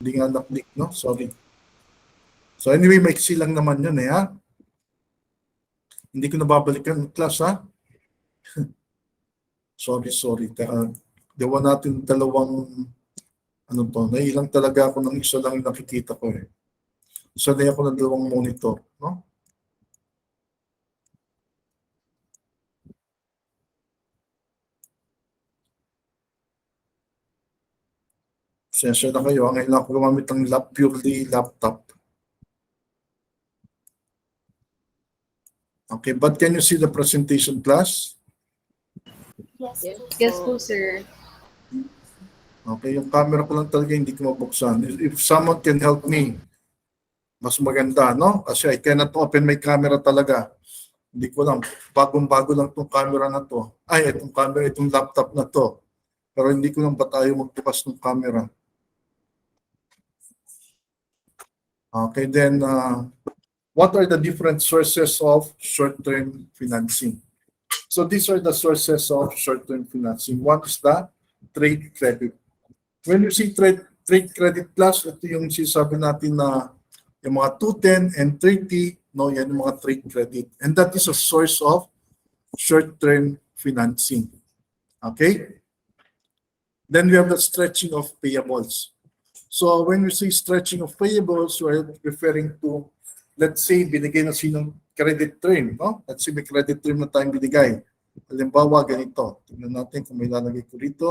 Hindi nga na-click, no? Sorry. So anyway, maiksi lang naman yun ha. Hindi ko nababalikan class ha. Sorry. Gawa natin dalawang, ano to, nailang talaga ako ng isa lang yung nakikita ko eh. Sanay ako ng dalawang monitor, no? Sensya na kayo, ngayon ako gumamit ng purely laptop. Okay, but can you see the presentation class? Yes po, sir. Okay, yung camera ko lang talaga hindi ko mabuksan. If someone can help me, mas maganda, no? Kasi I cannot open my camera talaga. Hindi ko lang, bagong-bago lang itong camera na to. Ay, itong camera, itong laptop na to. Pero hindi ko lang ba tayo magbukas ng camera. Okay, then what are the different sources of short-term financing? So these are the sources of short-term financing. One is the trade credit. When you see trade credit plus, ito yung sinasabi natin na yung mga 210 and 30, no, yan yung mga trade credit. And that is a source of short-term financing. Okay? Then we have the stretching of payables. So when we say stretching of payables, we're referring to, let's say, binigay na sinong credit term, no? Let's say may credit term na tayong binigay. Halimbawa, ganito. Tingnan natin kung may lalagay ko dito.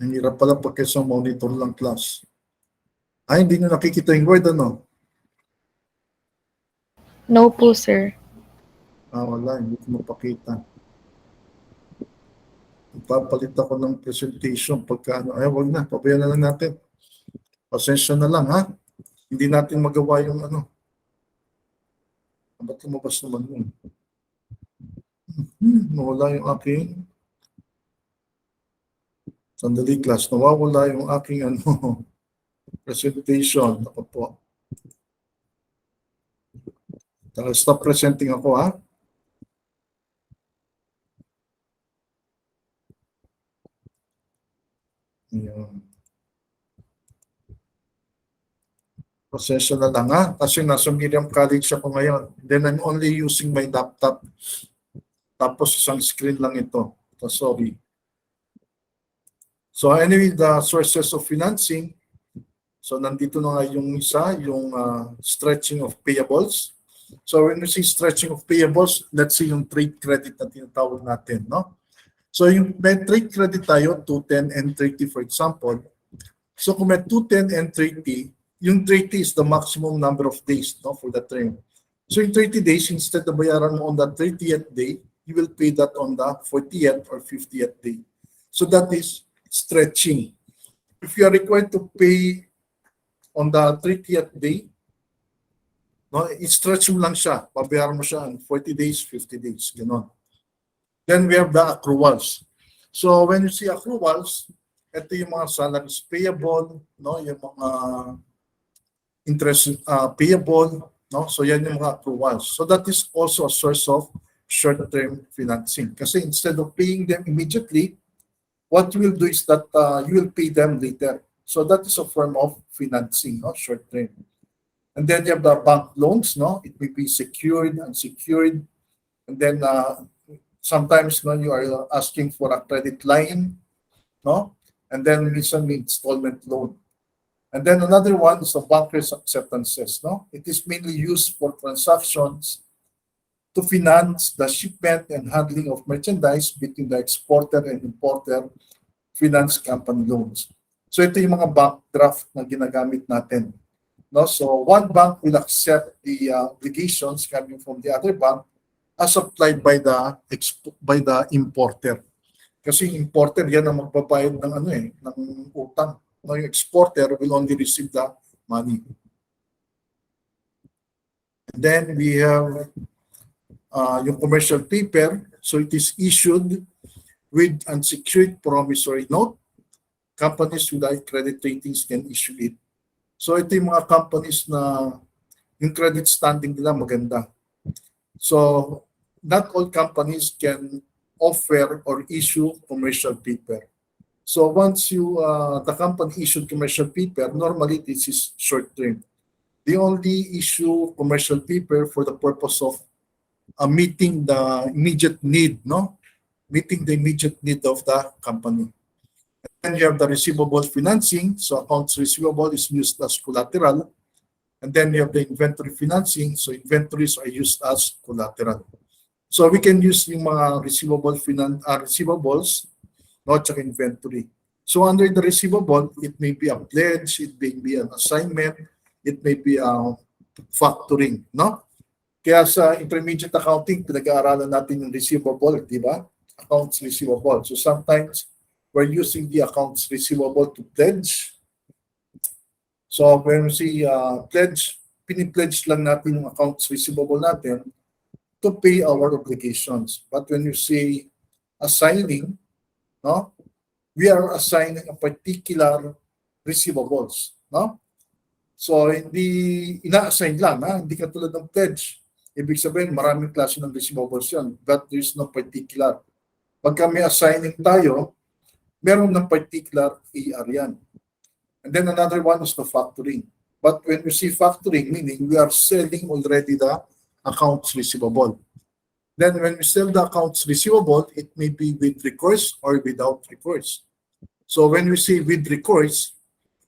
Ang hirap pala pag sa monitor lang class. Ay, hindi nyo nakikita yung word, ano? No po, sir. Wala, hindi ko mapakita. Ipapalit ako ng presentation pagka ano. Ay, wag na, pabayaan na lang natin. Pasensya na lang, ha? Hindi natin magawa yung ano. Ba't lumabas naman yun? Nawala yung aking sandali class. Nawawala yung aking ano, presentation. Ako po. Stop presenting ako, ha? Ayan. Pasensya na lang, ha? Kasi nasa Miriam College ako ngayon. Then I'm only using my laptop. Tapos isang screen lang ito. So, sorry. So anyway, the sources of financing. So nandito na nga yung isa, yung stretching of payables. So when we say stretching of payables, let's say yung trade credit na tinatawag natin, no? So yung may trade credit tayo, 210 and 30 for example. So kung may 210 and 30, yung 30 is the maximum number of days, no, for the term. So in 30 days, instead na bayaran mo on the 30th day, you will pay that on the 40th or 50th day. So that is stretching. If you are required to pay on the 30th day, no, i-stretch mo lang siya. Pabayaran mo siya in 40 days, 50 days, gano'n. Then we have the accruals. So when you see accruals, ito yung mga salaries payable, no, yung mga interest payable, no? So yan yung mga accruals. So that is also a source of short-term financing. Kasi instead of paying them immediately, what you will do is that you will pay them later. So that is a form of financing, no? Short-term. And then you have the bank loans, no? It may be secured, unsecured. And then sometimes no, you are asking for a credit line, no? And then minsan may installment loan. And then another one is the bankers' acceptances, no? It is mainly used for transactions to finance the shipment and handling of merchandise between the exporter and importer finance company loans. So ito yung mga bank draft na ginagamit natin. No? So one bank will accept the obligations coming from the other bank as applied by the importer. Kasi importer yan ang magbabayad ng ano ng utang. No, yung exporter will only receive the money. And then we have yung commercial paper. So it is issued with unsecured promissory note. Companies with high credit ratings can issue it. So ito yung mga companies na yung credit standing nila maganda. So not all companies can offer or issue commercial paper. So once the company issued commercial paper, normally this is short term. They only issue commercial paper for the purpose of meeting the immediate need, no? Meeting the immediate need of the company. Then you have the receivable financing. So accounts receivable is used as collateral. And then you have the inventory financing. So inventories are used as collateral. So we can use yung mga receivables, no, tsaka inventory. So under the receivable, it may be a pledge, it may be an assignment, it may be a factoring, no? Kaya sa intermediate accounting, pinag-aaralan natin yung receivable, di ba? Accounts receivable. So sometimes we're using the accounts receivable to pledge. So when we see pledge, pinipledge lang natin yung accounts receivable natin to pay our obligations. But when you say assigning, no, we are assigning a particular receivables, no? So hindi ina-assign lang, ha? Hindi katulad ng pledge. Ibig sabihin, maraming klase ng receivables yan, but there's no particular. Pagka may assigning tayo, meron ng particular AR yan. And then another one is the factoring. But when we see factoring, meaning we are selling already the accounts receivable. Then when we sell the accounts receivable, it may be with recourse or without recourse. So when we say with recourse,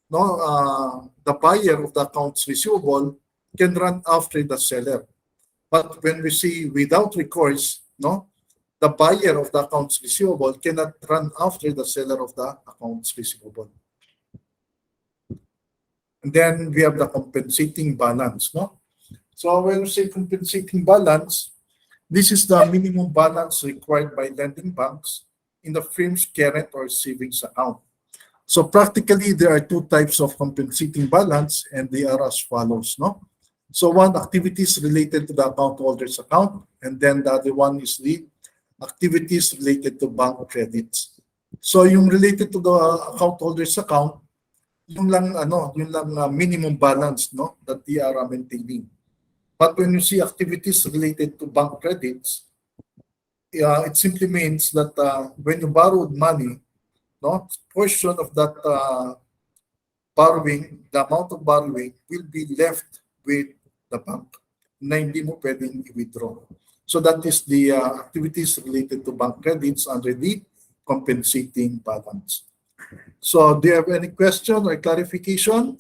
no, the buyer of the accounts receivable can run after the seller. But when we say without recourse, no, the buyer of the accounts receivable cannot run after the seller of the accounts receivable. And then we have the compensating balance, no? So when we say compensating balance, this is the minimum balance required by lending banks in the firm's current or savings account. So practically, there are two types of compensating balance, and they are as follows, no? So one, activities related to the account holder's account, and then the other one is the activities related to bank credits. So yung related to the account holder's account, yung lang minimum balance, no, that they are maintaining. But when you see activities related to bank credits, it simply means that when you borrowed money, no, portion of that borrowing, the amount of borrowing will be left with the bank na hindi mo pwedeng i-withdraw. So that is the activities related to bank credits under the compensating balance. So do you have any question or clarification?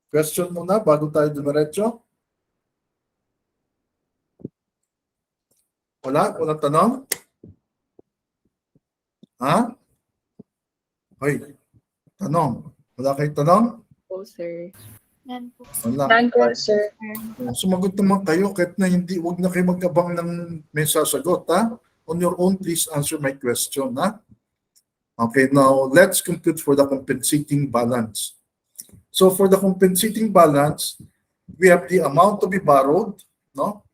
Question muna bago tayo dumiretso? Walang tanong? Hoy, tanong. Wala kayong tanong? Po, sir. None po. Wala. None po, sir. Sumagot naman kayo kahit na hindi, huwag na kayo mag-abang ng may sasagot, ha? On your own, please answer my question, ha? Okay, now let's compute for the compensating balance. So for the compensating balance, we have the amount to be borrowed, no?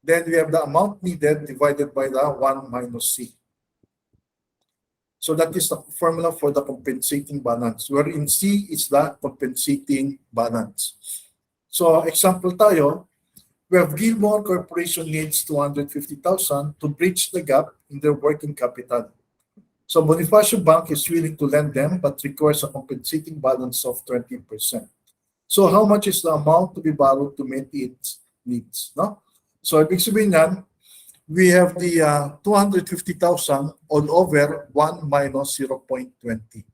Then we have the amount needed divided by the 1 minus C. So that is the formula for the compensating balance, wherein C is the compensating balance. So example tayo, we have Gilmore Corporation needs 250,000 to bridge the gap in their working capital. So Bonifacio Bank is willing to lend them but requires a compensating balance of 20%. So how much is the amount to be borrowed to meet its needs? No? So ibig sabihin yan, we have the 250,000 all over 1 minus 0.20.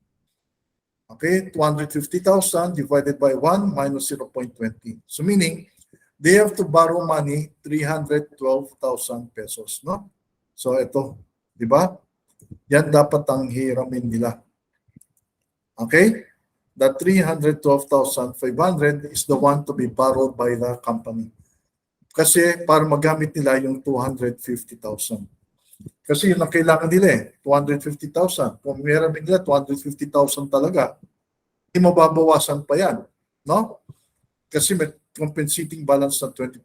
Okay, 250,000 divided by 1 minus 0.20. So meaning, they have to borrow money 312,000 pesos, no? So ito, di ba? Yan dapat ang hiramin nila. Okay? The 312,500 is the one to be borrowed by the company. Kasi para magamit nila yung 250,000. Kasi yun ang kailangan nila eh, 250,000. Kung hiramin nila 250,000 talaga, hindi mababawasan pa yan. No? Kasi may compensating balance na 20%.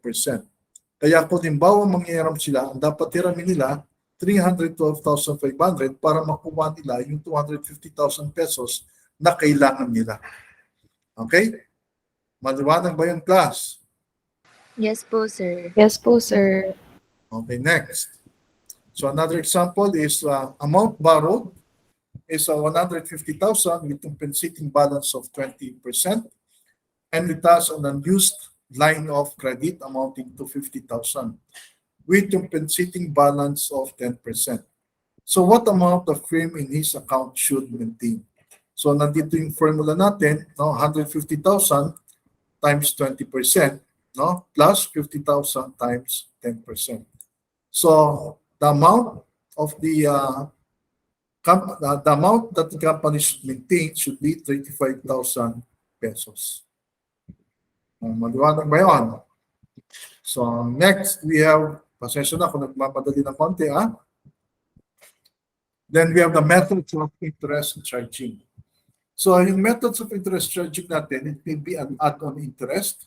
Kaya kung limbawa manghiram sila, ang dapat hiramin nila 312,500 para makuha nila yung 250,000 pesos na kailangan nila. Okay? Maliwanag ba yung class? Yes po, sir. Yes po, sir. Okay, next. So another example is amount borrowed is 150,000 with compensating balance of 20%, and it has an unused line of credit amounting to 50,000 with compensating balance of 10%. So what amount the firm in his account should maintain? So nandito yung formula natin, no, 150,000 times 20%, no, plus 50,000 times 10%. So the amount of the amount that the company should maintain should be 35,000 pesos. Maliwanag ba yun? So next, we have, pasensya na kung nagmamadali ng konti, Then we have the methods of interest charging. So yung methods of interest charging natin, it may be an add-on interest.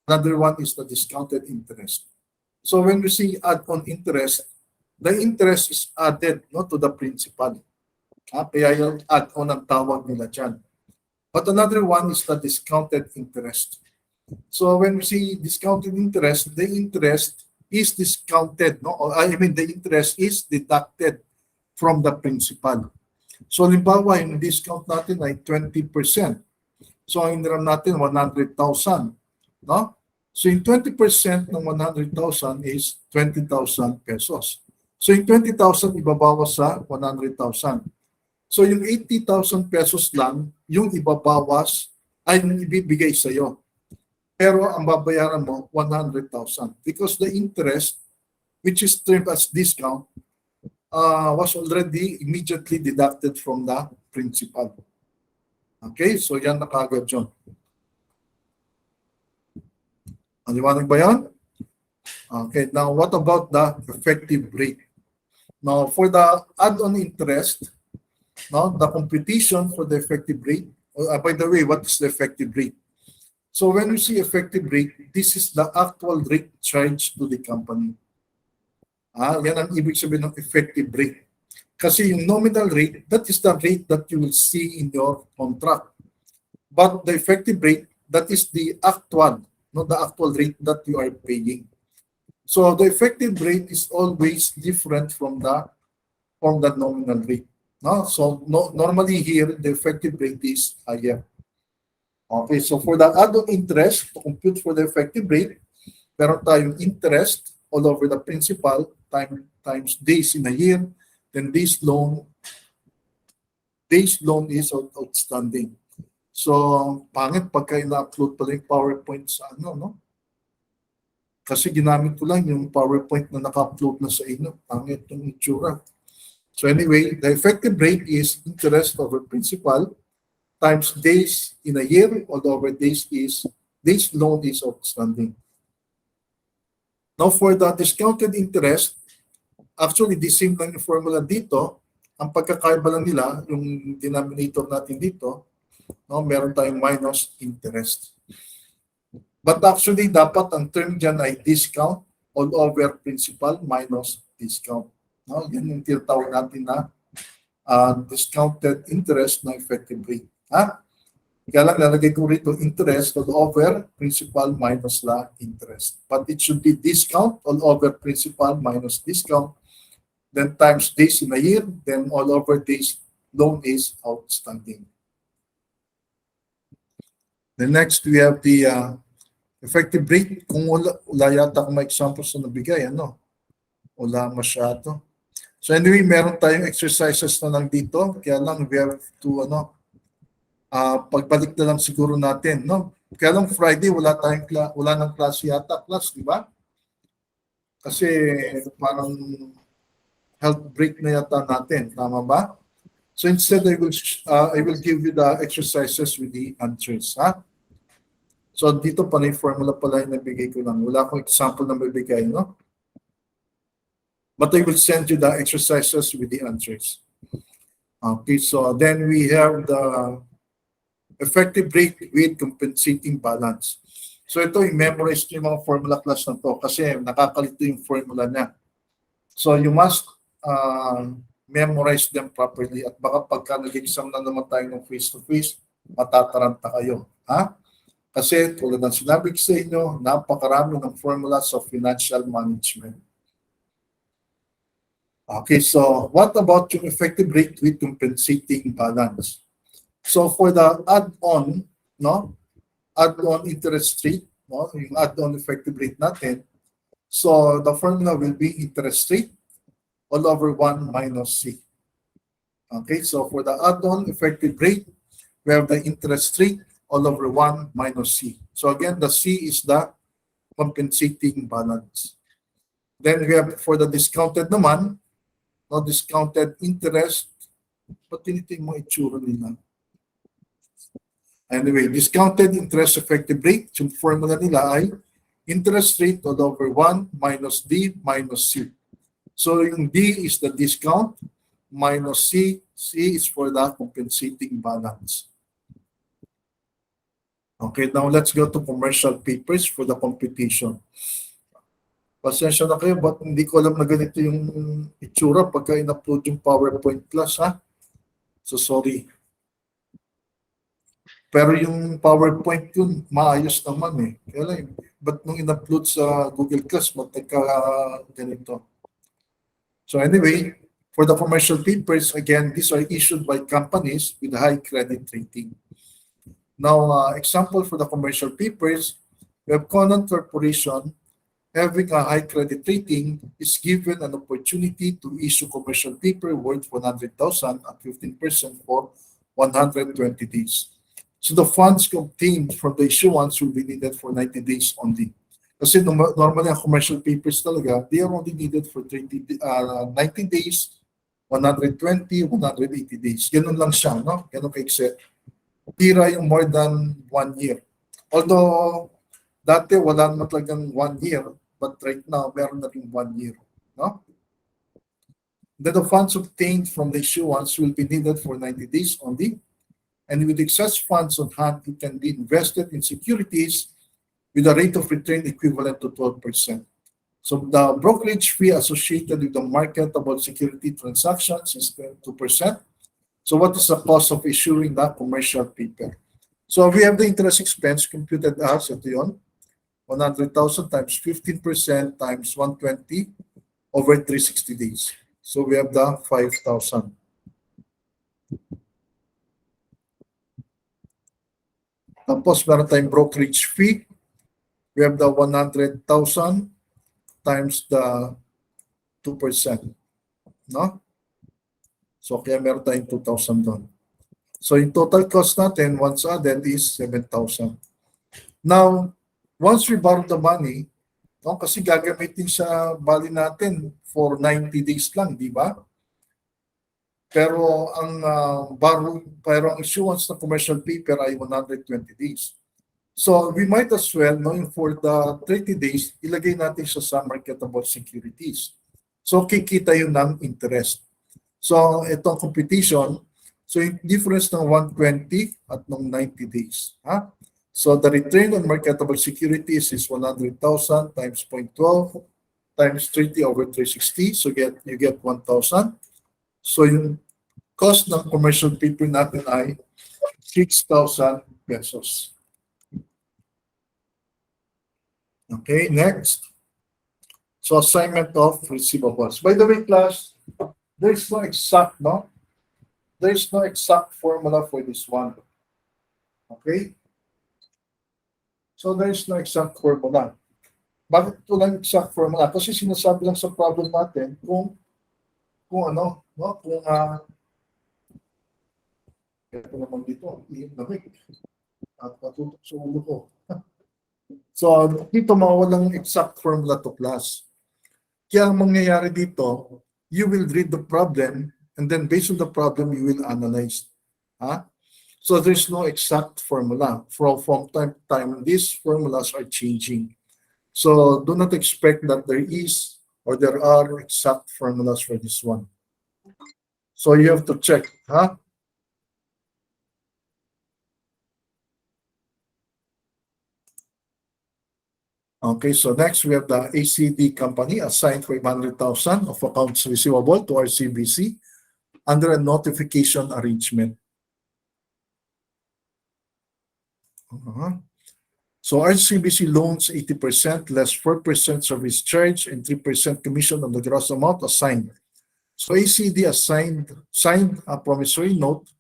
Another one is the discounted interest. So when we see add-on interest, the interest is added, no, to the principal. Kaya yung add-on ang tawag nila dyan. But another one is the discounted interest. So when we see discounted interest, the interest is discounted, no? Or, I mean, the interest is deducted from the principal. So halimbawa, yung discount natin ay 20%. So ang iniram natin 100,000, no? So yung 20% ng 100,000 is 20,000 pesos. So yung 20,000 ibabawas sa 100,000. So yung 80,000 pesos lang yung ibabawas ay ibibigay sa iyo. Pero ang babayaran mo 100,000 because the interest, which is termed as discount, was already immediately deducted from the principal. Okay, so yan na kagad yun. Maliwanag ba yan? Okay, now what about the effective rate? Now for the add-on interest, now the computation for the effective rate, by the way, what is the effective rate? So when we see effective rate, this is the actual rate charged to the company. Yan ang ibig sabihin ng effective rate. Kasi yung nominal rate, that is the rate that you will see in your contract. But the effective rate, that is the actual, not the actual rate that you are paying. So the effective rate is always different from the nominal rate. No? So normally here, the effective rate is higher. Okay, so for the add-on interest, to compute for the effective rate, meron tayong interest all over the principal times days in a year, then days loan is outstanding. So, pangit pagka ina-upload pala yung PowerPoint sa no? Kasi ginamit ko lang yung PowerPoint na naka-upload na sa inyo. Pangit yung itsura. So anyway, the effective rate is interest over principal times days in a year, all over days loan is outstanding. Now for the discounted interest, actually the same lang yung formula dito. Ang pagkakaiba lang nila, yung denominator natin dito, no, meron tayong minus interest. But actually dapat ang term dyan ay discount all over principal minus discount. No, yan yung tinatawag natin na discounted interest na effective rate. Kaya lang lalagay ko rito interest all over principal minus la interest. But it should be discount all over principal minus discount, then times days in a year, then all over days loan is outstanding. The next we have the effective rate. Kung wala yata kung may examples na nabigay, wala masyado. So anyway, meron tayong exercises na lang dito. Kaya lang we have to pagbalik na lang siguro natin, no? Kaya lang Friday wala nang klase yata, di ba? Kasi parang health break na yata natin, tama ba? So instead I will give you the exercises with the answers, So dito pala yung formula pala yung nabigay ko lang. Wala akong example na mabigay, no? But I will send you the exercises with the answers. Okay, so then we have the effective rate with compensating balance. So ito, i-memorize nyo yung mga formula class na to kasi nakakalito yung formula niya. So you must memorize them properly at baka pagka nag-exam na naman tayo ng face-to-face, matataranta kayo. Kasi tulad ng sinabi ko sa inyo, napakarami ng formulas of financial management. Okay, so what about yung effective rate with compensating balance? So for the add-on, no, add-on interest rate, no, yung add-on effective rate natin, so the formula will be interest rate all over 1 minus C. Okay, so for the add-on effective rate, we have the interest rate all over 1 minus C. So again, the C is the compensating balance. Then we have for the discounted naman, no discounted interest, ba't tinito yung mga itsura nila? Anyway, discounted interest effective rate, yung formula nila ay interest rate all over 1 minus D minus C. So yung D is the discount minus C. C is for the compensating balance. Okay, now let's go to commercial papers for the computation. Pasensya na kayo, ba't hindi ko alam na ganito yung itsura pagka in-upload yung PowerPoint Plus, ha? So sorry. Pero yung PowerPoint yun, maayos naman eh. Kaya lang, ba't nung in-upload sa Google Class, ba't ganito? So anyway, for the commercial papers, again, these are issued by companies with high credit rating. Now, example for the commercial papers, we have Conan Corporation having a high credit rating is given an opportunity to issue commercial paper worth 100,000 at 15% for 120 days. So the funds obtained from the issuance will be needed for 90 days only. Kasi normally ang commercial papers talaga, they are only needed for 90 days, 120, 180 days. Ganun lang siya, no? Ganun ka-exit. Tira yung more than 1 year. Although, dati wala naman talagang 1 year, but right now, meron na rin 1 year. No? Then the funds obtained from the issuance will be needed for 90 days only. And with excess funds on hand, it can be invested in securities with a rate of return equivalent to 12%. So the brokerage fee associated with the marketable security transactions is 2%. So what is the cost of issuing that commercial paper? So we have the interest expense computed as, ito yun, 100,000 times 15% times 120 over 360 days. So we have the 5,000. Tapos meron tayong brokerage fee. We have the 100,000 times the 2%. No? So kaya meron tayong 2,000 doon. So yung total cost natin once added is 7,000. Now, once we borrow the money, no, kasi gagamitin sa bali natin for 90 days lang, di ba? Pero ang ang issuance ng commercial paper ay 120 days. So we might as well, no, for the 30 days, ilagay natin siya sa marketable securities. So kikita yun ng interest. So itong computation, so yung difference ng 120 at ng 90 days. Ha? So the return on marketable securities is 100,000 times 0.12 times 30 over 360. So you get 1,000. So yung cost ng commercial paper natin ay 6,000 pesos. Okay, next. So assignment of receivables. By the way, class, there's no exact, no? There's no exact formula for this one. Okay? So there's no exact formula. Bakit ito lang exact formula? Kasi sinasabi lang sa problem natin kung ano, no? Kung ito naman dito, lamig. At patutok sa ulo ko. So, dito mawawalang exact formula to class. Kaya ang mangyayari dito, you will read the problem and then based on the problem, you will analyze. So, there's no exact formula. From time to time, these formulas are changing. So, do not expect that there is or there are exact formulas for this one. So, you have to check. Okay, so next we have the ACD company assigned 500,000 of accounts receivable to RCBC under a notification arrangement. So RCBC loans 80% less 4% service charge and 3% commission on the gross amount assigned. So ACD signed a promissory note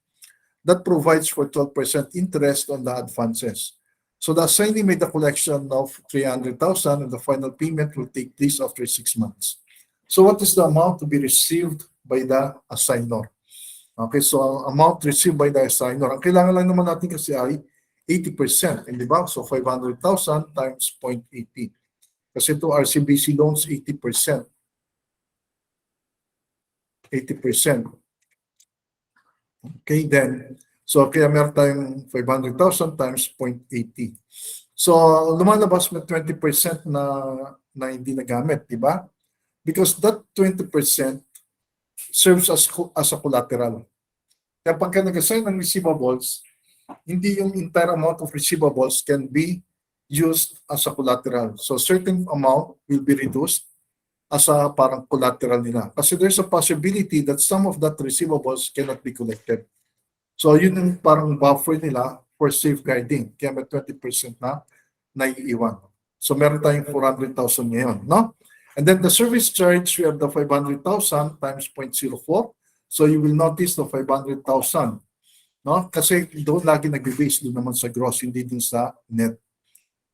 that provides for 12% interest on the advances. So the assignee made a collection of 300,000 and the final payment will take place after 6 months. So what is the amount to be received by the assigner? Okay, so amount received by the assigner. Ang kailangan lang naman natin kasi ay 80%, hindi ba? So 500,000 times 0.80. Kasi ito RCBC loans 80%. 80%. Okay, then, so kaya meron tayong 500,000 times 0.80. So lumalabas may 20% na hindi nagamit, di ba? Because that 20% serves as a collateral. Kaya pagka nag-assign ng receivables, hindi yung entire amount of receivables can be used as a collateral. So certain amount will be reduced as a parang collateral nila. Kasi there's a possibility that some of that receivables cannot be collected. So yun yung parang buffer nila for safeguarding. Kaya may 20% na naiiwan. So meron tayong 400,000 ngayon, no? And then the service charge, we have the 500,000 times 0.04. So you will notice the 500,000, no? Kasi doon lagi nag-base doon naman sa gross, hindi din sa net.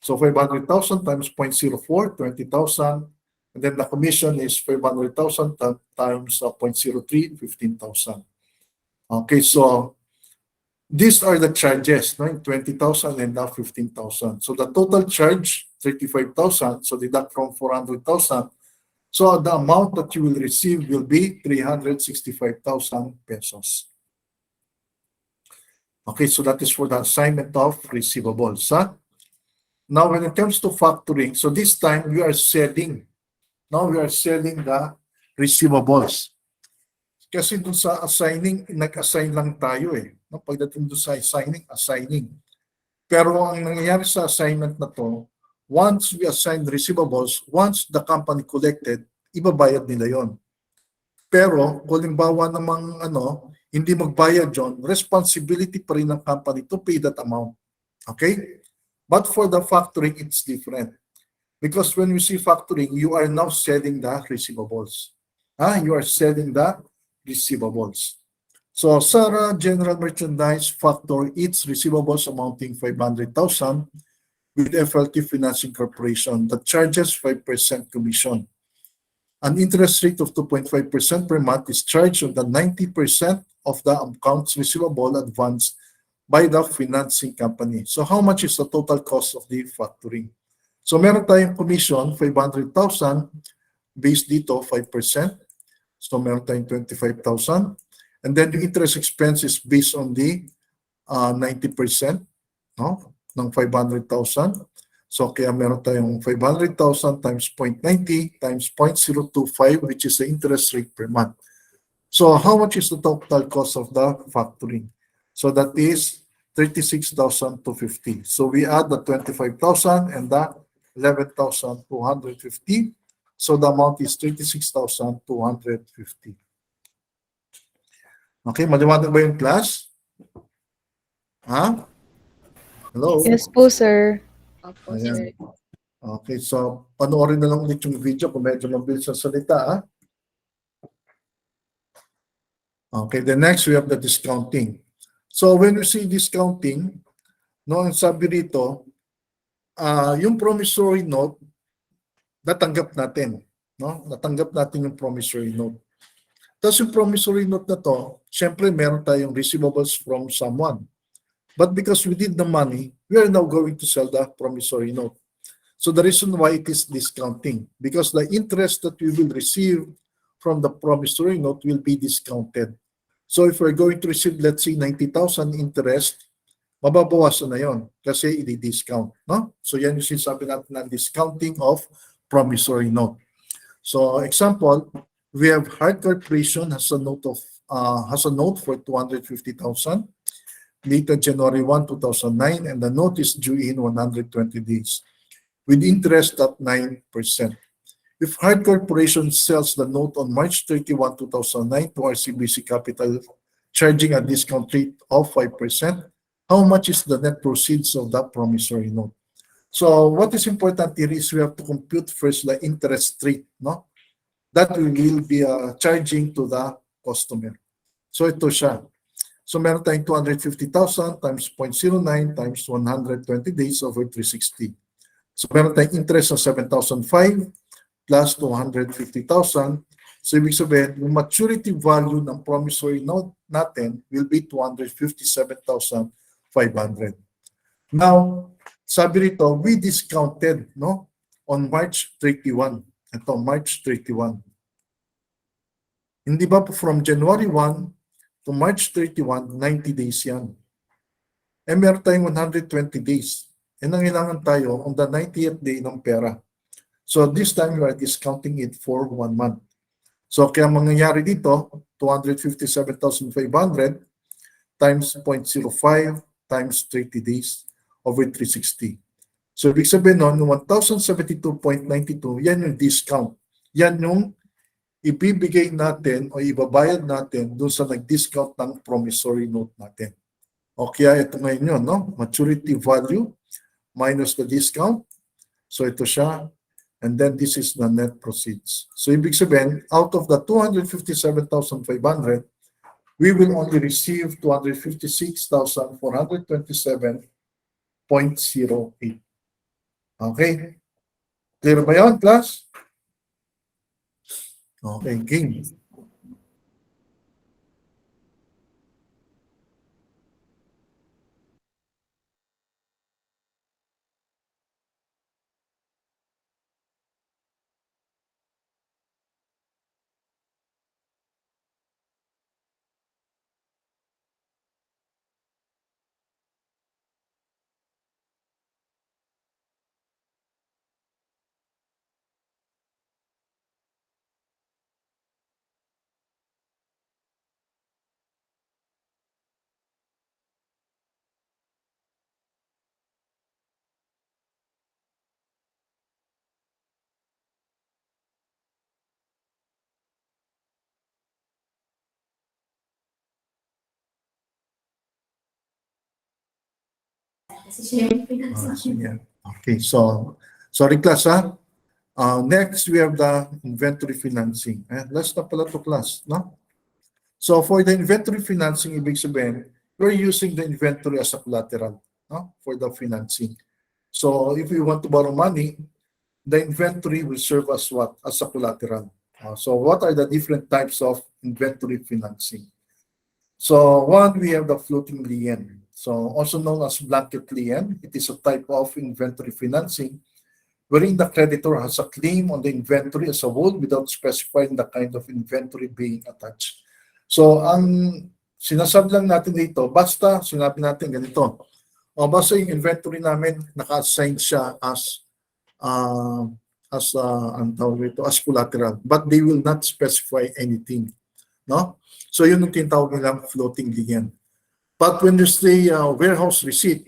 So 500,000 times 0.04, 20,000. And then the commission is 500,000 times 0.03, 15,000. Okay, so these are the charges, no? 20,000 and now 15,000. So the total charge, 35,000. So deduct from 400,000. So the amount that you will receive will be 365,000 pesos. Okay, so that is for the assignment of receivables. Huh? Now, when it comes to factoring, so this time we are selling. Now we are selling the receivables. Kasi dun sa assigning, nag-assign lang tayo eh. No, pagdating dun sa assigning. Pero ang nangyayari sa assignment na to, once we assign receivables, once the company collected, ibabayad nila yon. Pero kung halimbawa namang hindi magbayad yon, responsibility pa rin ng company to pay that amount. Okay? But for the factoring, it's different. Because when you see factoring, you are now selling the receivables. You are selling the receivables. So Sarah General Merchandise factor its receivables amounting 500,000 with FLT Financing Corporation that charges 5% commission. An interest rate of 2.5% per month is charged on the 90% of the accounts receivable advanced by the financing company. So how much is the total cost of the factoring? So meron tayong commission, 500,000, based dito, 5%. So meron tayong 25,000. And then the interest expense is based on the 90%, no? Ng 500,000. So kaya meron tayong 500,000 times 0.90 times 0.025, which is the interest rate per month. So how much is the total cost of the factoring? So that is 36,250. So we add the 25,000 and the 11,250. So the amount is 36,250. Okay, maliwanag ba yung class? Ha? Hello? Yes po, sir. Opo, Ayan. sir. Okay, so panoorin na lang ulit yung video kung medyo mabilis ang salita. Ha? Okay, the next we have the discounting. So when we see discounting, no, ang sabi rito, yung promissory note, natanggap natin. No? Natanggap natin yung promissory note. Tapos yung promissory note na to, syempre meron tayong receivables from someone. But because we did the money, we are now going to sell the promissory note. So the reason why it is discounting, because the interest that we will receive from the promissory note will be discounted. So if we're going to receive, let's say, 90,000 interest, mababawasan na yon kasi i-discount. No? So yan yung sinasabi natin na discounting of promissory note. So example, we have Heart Corporation has a note for 250,000. Dated January 1, 2009, and the note is due in 120 days with interest at 9%. If Heart Corporation sells the note on March 31, 2009 to RCBC Capital, charging a discount rate of 5%, how much is the net proceeds of that promissory note? So what is important here is we have to compute first the interest rate, no? That we will be charging to the customer. So ito siya. So meron tayong 250,000 times 0.09 times 120 days over 360. So meron tayong interest ng 7,005 plus 250,000. So ibig sabihin, yung maturity value ng promissory note natin will be 257,500. Now, sabi rito, we discounted, no, on March 31. Ito, March 31. Hindi ba from January 1 to March 31, 90 days yan. Eh meron tayong 120 days. E nangailangan tayo on the 90th day ng pera. So this time we are discounting it for 1 month. So kaya mangyayari dito, 257,500 times 0.05 times 30 days over 360. So ibig sabihin nun, 1,072.92, yan yung discount. Yan yung ibibigay natin o ibabayad natin doon sa nag-discount ng promissory note natin. O kaya ito ngayon yun, no? Maturity value minus the discount. So ito siya. And then this is the net proceeds. So ibig sabihin, out of the 257,500, we will only receive 256,427.08. Okay? Clear ba yun, class? Okay, game. Sige. Okay, so sorry class ha. Next we have the inventory financing. Last na pala to class, no? So for the inventory financing, ibig sabihin, we're using the inventory as a collateral, no? For the financing. So if we want to borrow money, the inventory will serve as what? As a collateral. So what are the different types of inventory financing? So one, we have the floating lien. So also known as blanket lien. It is a type of inventory financing wherein the creditor has a claim on the inventory as a whole without specifying the kind of inventory being attached. So ang sinasabi lang natin dito, basta sinabi natin ganito, o basta yung inventory namin naka-assign siya as ang tawag ito, as collateral, but they will not specify anything, no? So yun yung tinatawag nilang floating lien. But when you say warehouse receipt,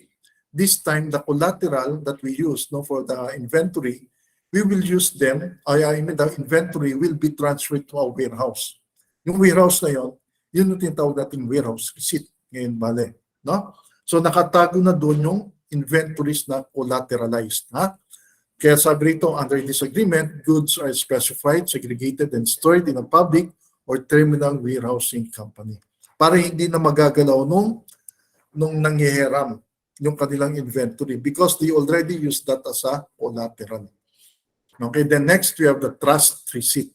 this time the collateral that we use, no, for the inventory, we will use them. I mean the inventory will be transferred to a warehouse. Yung warehouse na yun yung tinatawag nating warehouse receipt ngayon bale, no? So nakatago na doon yung inventories na collateralized, ha? Kaya sabi rito, under this agreement, goods are specified, segregated, and stored in a public or terminal warehousing company. Para hindi na magagalaw nung nanghihiram yung kanilang inventory because they already use that as a collateral. Okay, then next we have the trust receipt.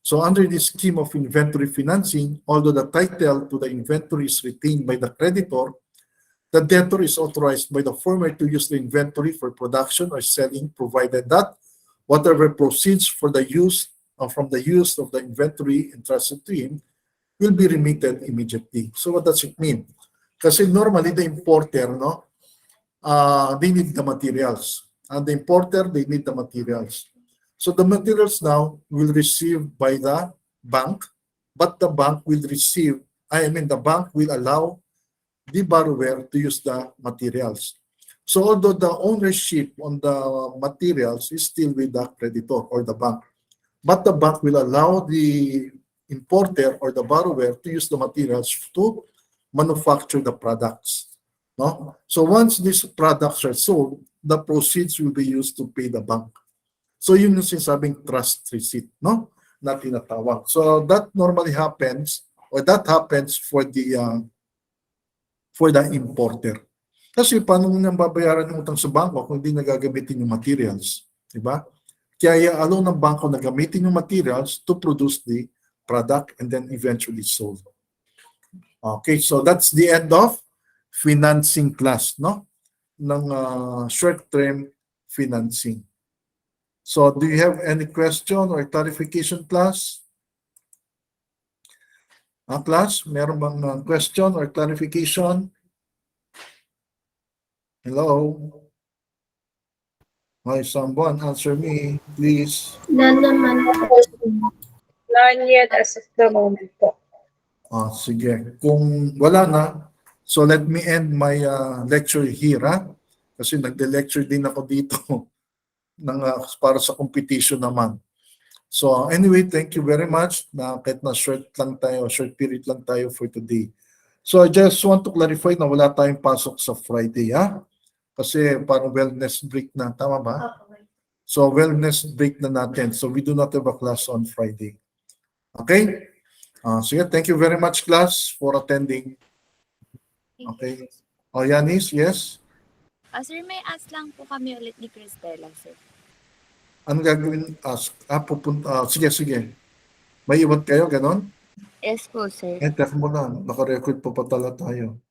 So under this scheme of inventory financing, although the title to the inventory is retained by the creditor, the debtor is authorized by the former to use the inventory for production or selling, provided that whatever proceeds for the use from the use of the inventory entrusted to him will be remitted immediately. So what does it mean? Kasi normally the importer, no, they need the materials. And the importer, they need the materials. So the materials now will receive by the bank, but the bank will receive, the bank will allow the borrower to use the materials. So although the ownership on the materials is still with the creditor or the bank, but the bank will allow the importer or the borrower to use the materials to manufacture the products. No? So once these products are sold, the proceeds will be used to pay the bank. So yun yung sinasabing trust receipt, no? Na tinatawag. So that normally happens, or that happens for the importer. Kasi paano mo nang babayaran yung utang sa bangko kung hindi nagagamitin yung materials, di ba? Kaya allow ng bangko na gamitin yung materials to produce the product and then eventually sold. Okay, so that's the end of financing class, no? Ng short-term financing. So do you have any question or clarification, class? Class, meron bang question or clarification? Hello? Hi, someone answer me, please. None naman po. None yet as of the moment po. Sige. Kung wala na, so let me end my lecture here, ha? Kasi nagde-lecture din ako dito ng, para sa competition naman. So anyway, thank you very much na kahit na short period lang tayo for today. So I just want to clarify na wala tayong pasok sa Friday, ha? Kasi parang wellness break na, tama ba? So wellness break na natin. So we do not have a class on Friday. Okay? Sige, thank you very much, class, for attending. Okay. Yanis, yes? Sir, may ask lang po kami ulit ni Cristela, sir. Ano gagawin? Pupunta. Sige. May iwan kayo, ganon? Yes po, sir. Teka muna. Naka-record pa pala tayo.